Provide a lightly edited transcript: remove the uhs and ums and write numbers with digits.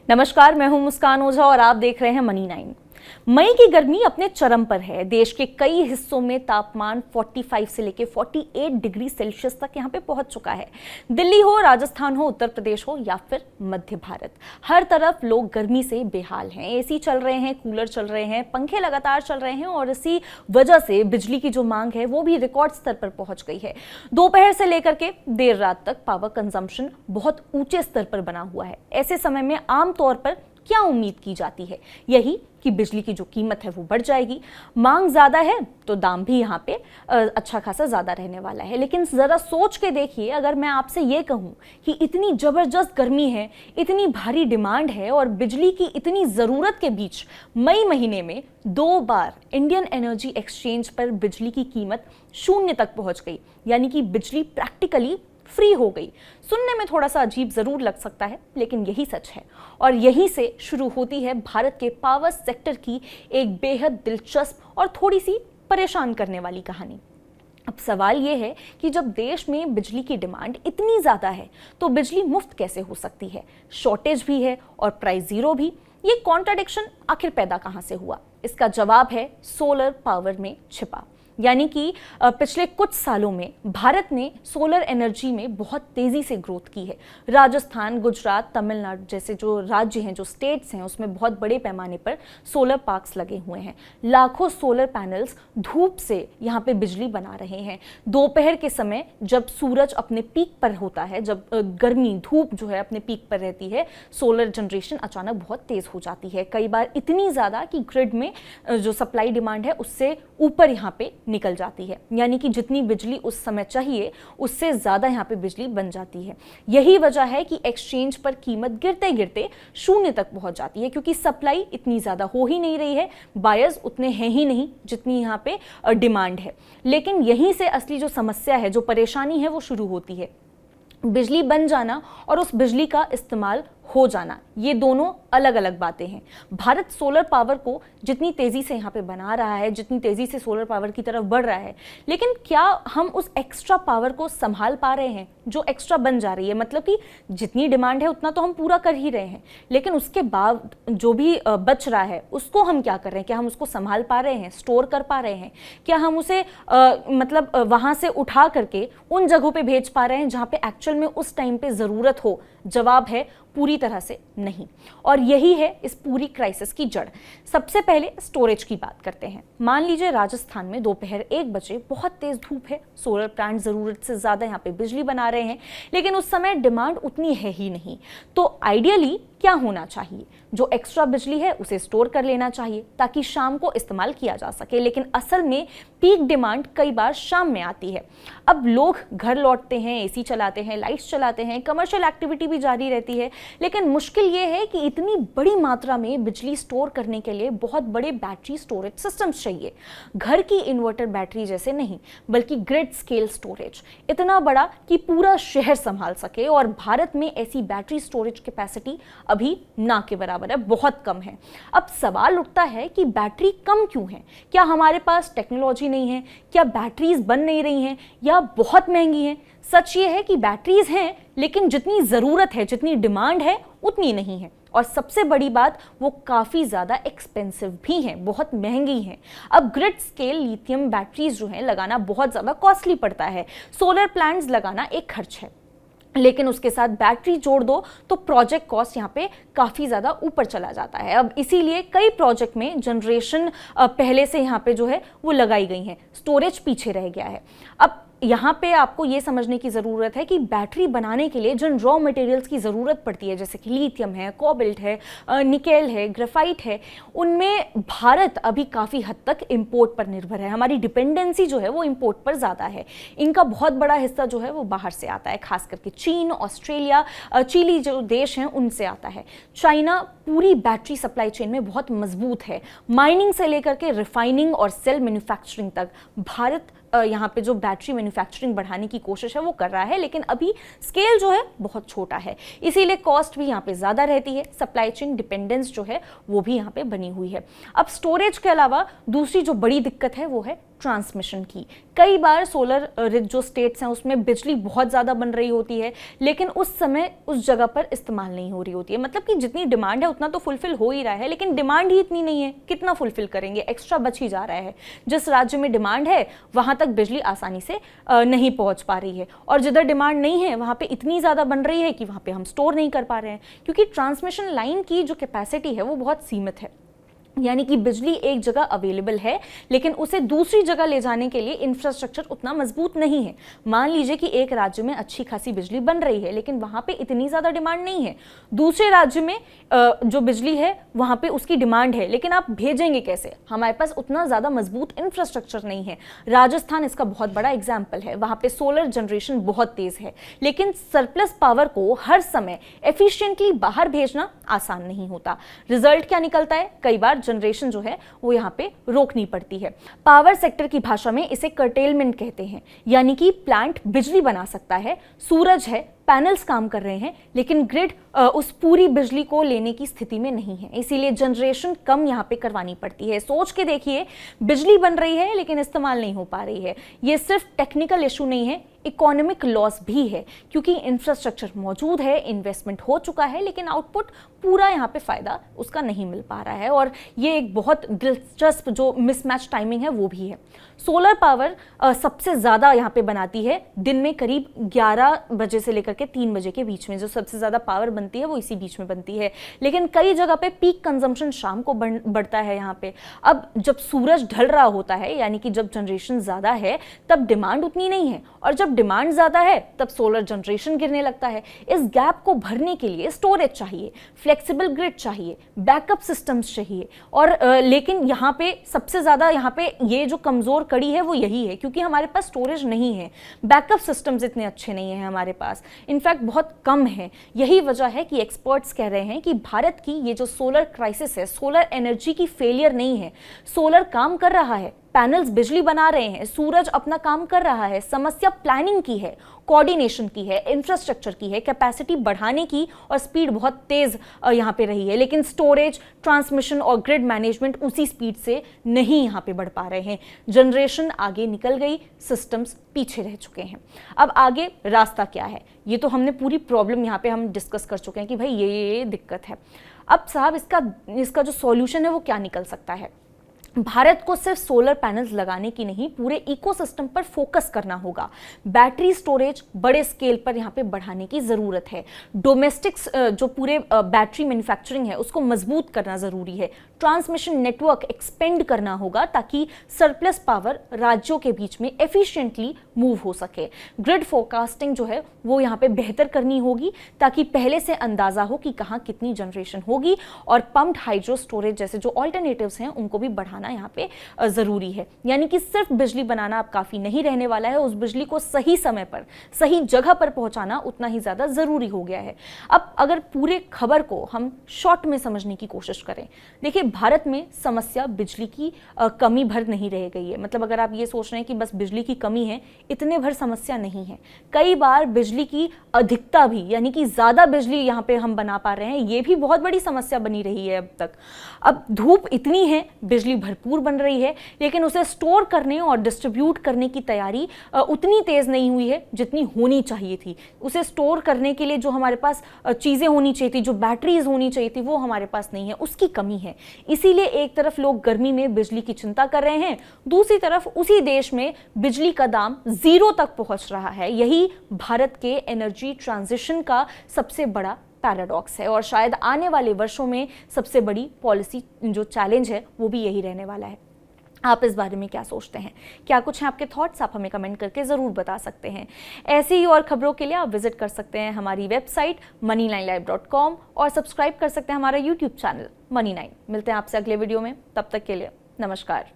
नमस्कार, मैं हूं मुस्कान ओझा और आप देख रहे हैं मनी 9। मई की गर्मी अपने चरम पर है। देश के कई हिस्सों में तापमान 45 से लेकर 48 डिग्री सेल्सियस तक यहां पे पहुंच चुका है। दिल्ली हो, राजस्थान हो, उत्तर प्रदेश हो या फिर मध्य भारत, हर तरफ लोग गर्मी से बेहाल हैं। एसी चल रहे हैं, कूलर चल रहे हैं, पंखे लगातार चल रहे हैं और इसी वजह से बिजली की जो मांग है वो भी रिकॉर्ड स्तर पर पहुंच गई है। दोपहर से लेकर के देर रात तक पावर कंजम्पशन बहुत ऊंचे स्तर पर बना हुआ है। ऐसे समय में आमतौर पर क्या उम्मीद की जाती है? यही कि बिजली की जो कीमत है वो बढ़ जाएगी। मांग ज्यादा है तो दाम भी यहाँ पे अच्छा खासा ज्यादा रहने वाला है। लेकिन जरा सोच के देखिए, अगर मैं आपसे ये कहूँ कि इतनी जबरदस्त गर्मी है, इतनी भारी डिमांड है और बिजली की इतनी जरूरत के बीच मई महीने में 2 बार इंडियन एनर्जी एक्सचेंज पर बिजली की कीमत 0 तक पहुंच गई, यानी कि बिजली प्रैक्टिकली फ्री हो गई। सुनने में थोड़ा सा अजीब जरूर लग सकता है, लेकिन यही सच है। और यहीं से शुरू होती है भारत के पावर सेक्टर की एक बेहद दिलचस्प और थोड़ी सी परेशान करने वाली कहानी। अब सवाल यह है कि जब देश में बिजली की डिमांड इतनी ज्यादा है तो बिजली मुफ्त कैसे हो सकती है? शॉर्टेज भी है और प्राइस जीरो भी। ये कॉन्ट्राडिक्शन आखिर पैदा कहां से हुआ? इसका जवाब है सोलर पावर में छिपा। यानी कि पिछले कुछ सालों में भारत ने सोलर एनर्जी में बहुत तेजी से ग्रोथ की है। राजस्थान, गुजरात, तमिलनाडु जैसे जो राज्य हैं, जो स्टेट्स हैं, उसमें बहुत बड़े पैमाने पर सोलर पार्क्स लगे हुए हैं। लाखों सोलर पैनल्स धूप से यहाँ पे बिजली बना रहे हैं। दोपहर के समय जब सूरज अपने पीक पर होता है, जब गर्मी धूप जो है अपने पीक पर रहती है, सोलर जनरेशन अचानक बहुत तेज हो जाती है। कई बार इतनी ज़्यादा कि ग्रिड में जो सप्लाई डिमांड है उससे ऊपर यहाँ पे निकल जाती है। यानी कि जितनी बिजली उस समय चाहिए उससे ज्यादा यहाँ पे बिजली बन जाती है। यही वजह है कि एक्सचेंज पर कीमत गिरते गिरते 0 तक पहुंच जाती है, क्योंकि सप्लाई इतनी ज्यादा हो ही नहीं रही है, बायर्स उतने हैं ही नहीं जितनी यहाँ पे डिमांड है। लेकिन यहीं से असली जो समस्या है, जो परेशानी है, वो शुरू होती है। बिजली बन जाना और उस बिजली का इस्तेमाल हो जाना, ये दोनों अलग अलग बातें हैं। भारत सोलर पावर को जितनी तेजी से यहाँ पे बना रहा है, जितनी तेजी से सोलर पावर की तरफ बढ़ रहा है, लेकिन क्या हम उस एक्स्ट्रा पावर को संभाल पा रहे हैं जो एक्स्ट्रा बन जा रही है? मतलब कि जितनी डिमांड है उतना तो हम पूरा कर ही रहे हैं, लेकिन उसके बाद जो भी बच रहा है उसको हम क्या कर रहे हैं? क्या हम उसको संभाल पा रहे हैं, स्टोर कर पा रहे हैं? क्या हम उसे मतलब वहाँ से उठा करके उन जगहों पर भेज पा रहे हैं जहाँ पे एक्चुअल में उस टाइम पे ज़रूरत हो? जवाब है पूरी तरह से नहीं। और यही है इस पूरी क्राइसिस की जड़। सबसे पहले स्टोरेज की बात करते हैं। मान लीजिए राजस्थान में दोपहर 1 बजे बहुत तेज धूप है, सोलर प्लांट जरूरत से ज्यादा यहाँ पे बिजली बना रहे हैं, लेकिन उस समय डिमांड उतनी है ही नहीं। तो आइडियली क्या होना चाहिए? जो एक्स्ट्रा बिजली है उसे स्टोर कर लेना चाहिए ताकि शाम को इस्तेमाल किया जा सके। लेकिन असल में पीक डिमांड कई बार शाम में आती है। अब लोग घर लौटते हैं, एसी चलाते हैं, लाइट्स चलाते हैं, कमर्शियल एक्टिविटी भी जारी रहती है, लेकिन मुश्किल ये है कि इतनी बड़ी मात्रा में बिजली स्टोर करने के लिए बहुत बड़े बैटरी स्टोरेज सिस्टम्स चाहिए। घर की इन्वर्टर बैटरी जैसे नहीं, बल्कि ग्रिड स्केल स्टोरेज, इतना बड़ा कि पूरा शहर संभाल सके। और भारत में ऐसी बैटरी स्टोरेज कैपेसिटी अभी ना के बराबर है, बहुत कम है। अब सवाल उठता है कि बैटरी कम क्यों है? क्या हमारे पास टेक्नोलॉजी नहीं है? क्या बैटरीज बन नहीं रही हैं या बहुत महंगी हैं? सच ये है कि बैटरीज हैं, लेकिन जितनी जरूरत है, जितनी डिमांड है, उतनी नहीं है। और सबसे बड़ी बात, वो काफी ज्यादा एक्सपेंसिव भी हैं, बहुत महंगी हैं। अब ग्रिड स्केल लिथियम बैटरीज जो हैं लगाना बहुत ज्यादा कॉस्टली पड़ता है। सोलर प्लांट्स लगाना एक खर्च है, लेकिन उसके साथ बैटरी जोड़ दो तो प्रोजेक्ट कॉस्ट यहाँ पे काफ़ी ज़्यादा ऊपर चला जाता है। अब इसीलिए कई प्रोजेक्ट में जनरेशन पहले से यहाँ पे जो है वो लगाई गई हैं, स्टोरेज पीछे रह गया है। अब यहाँ पे आपको ये समझने की ज़रूरत है कि बैटरी बनाने के लिए जिन रॉ मटेरियल्स की ज़रूरत पड़ती है, जैसे कि लिथियम है, कोबाल्ट है, निकेल है, ग्रेफाइट है, उनमें भारत अभी काफ़ी हद तक इंपोर्ट पर निर्भर है। हमारी डिपेंडेंसी जो है वो इंपोर्ट पर ज़्यादा है। इनका बहुत बड़ा हिस्सा जो है वो बाहर से आता है, खास करके चीन, ऑस्ट्रेलिया, चिली जो देश हैं उनसे आता है। चाइना पूरी बैटरी सप्लाई चेन में बहुत मजबूत है। माइनिंग से लेकर के रिफाइनिंग और सेल मैन्युफैक्चरिंग तक भारत यहाँ पे जो बैटरी मैन्युफैक्चरिंग बढ़ाने की कोशिश है वो कर रहा है, लेकिन अभी स्केल जो है बहुत छोटा है, इसीलिए कॉस्ट भी यहाँ पे ज़्यादा रहती है। सप्लाई चेन डिपेंडेंस जो है वो भी यहाँ पे बनी हुई है। अब स्टोरेज के अलावा दूसरी जो बड़ी दिक्कत है वो है ट्रांसमिशन की। कई बार सोलर रिच जो स्टेट्स हैं उसमें बिजली बहुत ज़्यादा बन रही होती है, लेकिन उस समय उस जगह पर इस्तेमाल नहीं हो रही होती है। मतलब कि जितनी डिमांड है उतना तो फुलफिल हो ही रहा है, लेकिन डिमांड ही इतनी नहीं है, कितना फुलफिल करेंगे, एक्स्ट्रा बच ही जा रहा है। जिस राज्य में डिमांड है वहाँ तक बिजली आसानी से नहीं पहुँच पा रही है, और जिधर डिमांड नहीं है वहाँ पर इतनी ज़्यादा बन रही है कि वहाँ पर हम स्टोर नहीं कर पा रहे हैं, क्योंकि ट्रांसमिशन लाइन की जो कैपेसिटी है वो बहुत सीमित है। यानी कि बिजली एक जगह अवेलेबल है, लेकिन उसे दूसरी जगह ले जाने के लिए इंफ्रास्ट्रक्चर उतना मजबूत नहीं है। मान लीजिए कि एक राज्य में अच्छी खासी बिजली बन रही है, लेकिन वहाँ पे इतनी ज़्यादा डिमांड नहीं है। दूसरे राज्य में जो बिजली है वहाँ पे उसकी डिमांड है, लेकिन आप भेजेंगे कैसे? हमारे पास उतना ज़्यादा मजबूत इंफ्रास्ट्रक्चर नहीं है। राजस्थान इसका बहुत बड़ा एग्जाम्पल है। वहाँ पे सोलर जनरेशन बहुत तेज़ है, लेकिन सरप्लस पावर को हर समय एफिशिएंटली बाहर भेजना आसान नहीं होता। रिजल्ट क्या निकलता है? कई बार जनरेशन जो है वो यहाँ पे रोकनी पड़ती है। पावर सेक्टर की भाषा में इसे कर्टेलमेंट कहते हैं, यानी कि प्लांट बिजली बना सकता है, सूरज है, पैनल्स काम कर रहे हैं, लेकिन ग्रिड उस पूरी बिजली को लेने की स्थिति में नहीं है, इसीलिए जनरेशन कम यहाँ पे करवानी पड़ती है। सोच के देखिए, बिजली बन रही है लेकिन इस्तेमाल नहीं हो पा रही है। ये सिर्फ टेक्निकल इशू नहीं है, इकोनॉमिक लॉस भी है, क्योंकि इंफ्रास्ट्रक्चर मौजूद है, इन्वेस्टमेंट हो चुका है, लेकिन आउटपुट पूरा यहाँ पे फायदा उसका नहीं मिल पा रहा है। और ये एक बहुत दिलचस्प जो मिसमैच टाइमिंग है वो भी है। सोलर पावर सबसे ज़्यादा यहाँ पे बनाती है दिन में करीब 11 बजे से लेकर के 3 बजे के बीच में। जो सबसे ज़्यादा पावर बनती है वो इसी बीच में बनती है, लेकिन कई जगह पे पीक कंजम्पशन शाम को बढ़ता है यहाँ पे। अब जब सूरज ढल रहा होता है, यानी कि जब जनरेशन ज़्यादा है, तब डिमांड उतनी नहीं है, और जब डिमांड ज़्यादा है तब सोलर जनरेशन गिरने लगता है। इस गैप को भरने के लिए स्टोरेज चाहिए, फ्लेक्सिबल ग्रिड चाहिए, बैकअप सिस्टम्स चाहिए, और लेकिन यहाँ पे सबसे ज़्यादा यहाँ पे ये जो कमज़ोर कड़ी है वो यही है, क्योंकि हमारे पास स्टोरेज नहीं है, बैकअप सिस्टम्स इतने अच्छे नहीं हैं हमारे पास, इनफैक्ट बहुत कम है। यही वजह है कि एक्सपर्ट्स कह रहे हैं कि भारत की ये जो सोलर क्राइसिस है, सोलर एनर्जी की फेलियर नहीं है। सोलर काम कर रहा है, पैनल्स बिजली बना रहे हैं, सूरज अपना काम कर रहा है, समस्या प्लानिंग की है, कोऑर्डिनेशन की है, इंफ्रास्ट्रक्चर की है, कैपेसिटी बढ़ाने की और स्पीड बहुत तेज यहाँ पे रही है, लेकिन स्टोरेज, ट्रांसमिशन और ग्रिड मैनेजमेंट उसी स्पीड से नहीं यहाँ पे बढ़ पा रहे हैं। जनरेशन आगे निकल गई, सिस्टम्स पीछे रह चुके हैं। अब आगे रास्ता क्या है? ये तो हमने पूरी प्रॉब्लम यहाँ पे हम डिस्कस कर चुके हैं कि भाई ये दिक्कत है। अब साहब इसका जो सॉल्यूशन है वो क्या निकल सकता है? भारत को सिर्फ सोलर पैनल्स लगाने की नहीं, पूरे इकोसिस्टम पर फोकस करना होगा। बैटरी स्टोरेज बड़े स्केल पर यहाँ पे बढ़ाने की ज़रूरत है। डोमेस्टिक्स जो पूरे बैटरी मैन्युफैक्चरिंग है उसको मजबूत करना ज़रूरी है। ट्रांसमिशन नेटवर्क एक्सपेंड करना होगा ताकि सरप्लस पावर राज्यों के बीच में एफिशिएंटली मूव हो सके। ग्रिड फोरकास्टिंग जो है वो यहाँ पे बेहतर करनी होगी ताकि पहले से अंदाज़ा हो कि कहाँ कितनी जनरेशन होगी, और पम्प्ड हाइड्रो स्टोरेज जैसे जो ऑल्टरनेटिव्स हैं उनको भी बढ़ाना यहाँ पे ज़रूरी है। यानी कि सिर्फ बिजली बनाना अब काफ़ी नहीं रहने वाला है, उस बिजली को सही समय पर सही जगह पर पहुँचाना उतना ही ज़्यादा ज़रूरी हो गया है। अब अगर पूरे खबर को हम शॉर्ट में समझने की कोशिश करें, देखिए भारत में समस्या बिजली की कमी भर नहीं रह गई है। मतलब अगर आप ये सोच रहे हैं कि बस बिजली की कमी है, इतने भर समस्या नहीं है। कई बार बिजली की अधिकता भी, यानी कि ज़्यादा बिजली यहाँ पे हम बना पा रहे हैं, ये भी बहुत बड़ी समस्या बनी रही है अब तक। अब धूप इतनी है, बिजली भरपूर बन रही है, लेकिन उसे स्टोर करने और डिस्ट्रीब्यूट करने की तैयारी उतनी तेज़ नहीं हुई है जितनी होनी चाहिए थी। उसे स्टोर करने के लिए जो हमारे पास चीज़ें होनी चाहिए थी, जो बैटरीज होनी चाहिए थी, वो हमारे पास नहीं है, उसकी कमी है। इसीलिए एक तरफ लोग गर्मी में बिजली की चिंता कर रहे हैं, दूसरी तरफ उसी देश में बिजली का दाम 0 तक पहुंच रहा है। यही भारत के एनर्जी ट्रांजिशन का सबसे बड़ा पैराडॉक्स है, और शायद आने वाले वर्षों में सबसे बड़ी पॉलिसी जो चैलेंज है वो भी यही रहने वाला है। आप इस बारे में क्या सोचते हैं? क्या कुछ हैं आपके थॉट्स? आप हमें कमेंट करके ज़रूर बता सकते हैं। ऐसी ही और खबरों के लिए आप विजिट कर सकते हैं हमारी वेबसाइट moneylinelive.com और सब्सक्राइब कर सकते हैं हमारा यूट्यूब चैनल Money9। मिलते हैं आपसे अगले वीडियो में, तब तक के लिए नमस्कार।